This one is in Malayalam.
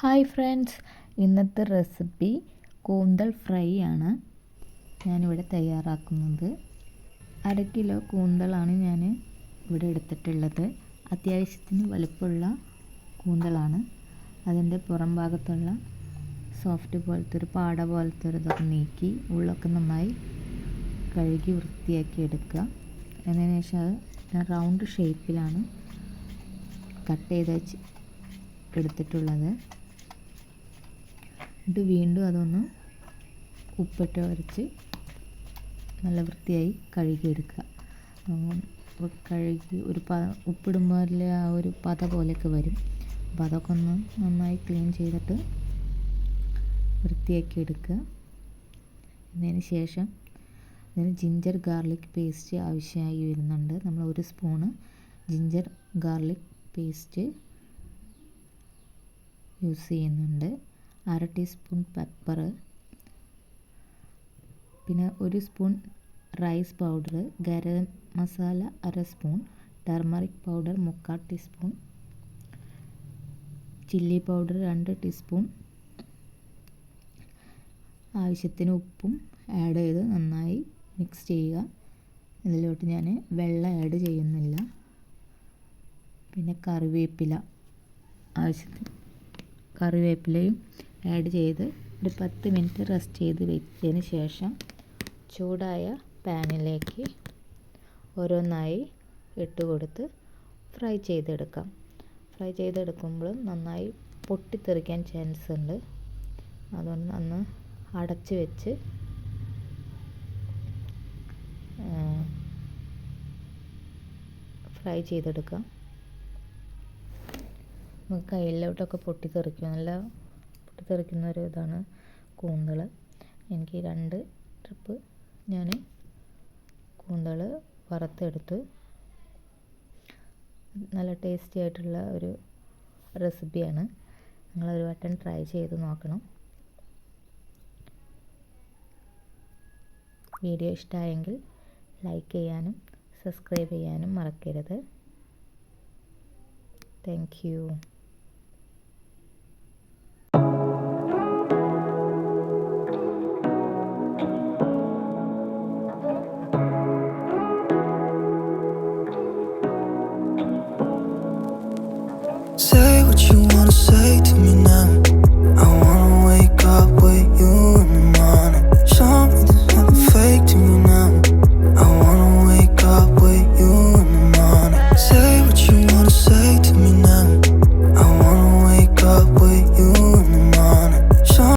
ഹായ് ഫ്രണ്ട്സ്, ഇന്നത്തെ റെസിപ്പി കൂന്തൽ ഫ്രൈ ആണ് ഞാനിവിടെ തയ്യാറാക്കുന്നത്. 1/2 കിലോ കൂന്തളാണ് ഞാൻ ഇവിടെ എടുത്തിട്ടുള്ളത്. അത്യാവശ്യത്തിന് വലുപ്പമുള്ള കൂന്തളാണ്. അതിൻ്റെ പുറം ഭാഗത്തുള്ള സോഫ്റ്റ് പോലത്തെ ഒരു പാട പോലത്തെ ഒരു ഇതൊക്കെ നീക്കി ഉള്ളൊക്കെ നന്നായി കഴുകി വൃത്തിയാക്കി എടുക്കുക. എന്നതിന് ശേഷം അത് ഞാൻ റൗണ്ട് ഷേപ്പിലാണ് കട്ട് ചെയ്ത് എടുത്തിട്ടുള്ളത്. എന്നിട്ട് വീണ്ടും അതൊന്ന് ഉപ്പിട്ട് ഉരച്ച് നല്ല വൃത്തിയായി കഴുകിയെടുക്കുക. കഴുകി ഒരു ഉപ്പിടുമ്പോൾ ആ ഒരു പത പോലെയൊക്കെ വരും. അപ്പോൾ അതൊക്കെ ഒന്ന് നന്നായി ക്ലീൻ ചെയ്തിട്ട് വൃത്തിയാക്കി എടുക്കുക. അതിന് ശേഷം അതിന് ജിഞ്ചർ ഗാർലിക് പേസ്റ്റ് ആവശ്യമായി വരുന്നുണ്ട്. നമ്മൾ 1 spoon ginger garlic paste use ചെയ്യുന്നുണ്ട്. 1/2 ടീസ്പൂൺ പെപ്പർ, പിന്നെ 1 spoon rice powder, garam masala 1/2 spoon, turmeric powder 3/4 teaspoon, chilli powder 2 teaspoon, ആവശ്യത്തിന് ഉപ്പും ആഡ് ചെയ്ത് നന്നായി മിക്സ് ചെയ്യുക. ഇതിലോട്ട് ഞാൻ വെള്ളം ആഡ് ചെയ്യുന്നില്ല. പിന്നെ കറിവേപ്പില, ആവശ്യത്തിന് കറിവേപ്പിലയും ആഡ് ചെയ്ത് ഒരു 10 മിനിറ്റ് റെസ്റ്റ് ചെയ്ത് വെച്ചതിന് ശേഷം ചൂടായ പാനിലേക്ക് ഓരോന്നായി ഇട്ട് കൊടുത്ത് ഫ്രൈ ചെയ്തെടുക്കാം. ഫ്രൈ ചെയ്തെടുക്കുമ്പോൾ നന്നായി പൊട്ടിത്തെറിക്കാൻ ചാൻസ് ഉണ്ട്. അതുകൊണ്ട് ഒന്ന് അടച്ച് വെച്ച് ഫ്രൈ ചെയ്തെടുക്കാം. നമുക്ക് കയ്യിലോട്ടൊക്കെ പൊട്ടിത്തെറിക്കും. നല്ല പൊട്ടിത്തെറിക്കുന്ന ഒരു ഇതാണ് കൂന്തൾ. എനിക്ക് 2 ട്രിപ്പ് ഞാൻ കൂന്തൾ വറുത്തെടുത്ത്. നല്ല ടേസ്റ്റി ആയിട്ടുള്ള ഒരു റെസിപ്പിയാണ്. നിങ്ങളൊരു വട്ടം ട്രൈ ചെയ്ത് നോക്കണം. വീഡിയോ ഇഷ്ടമായെങ്കിൽ ലൈക്ക് ചെയ്യാനും സബ്സ്ക്രൈബ് ചെയ്യാനും മറക്കരുത്. Thank you.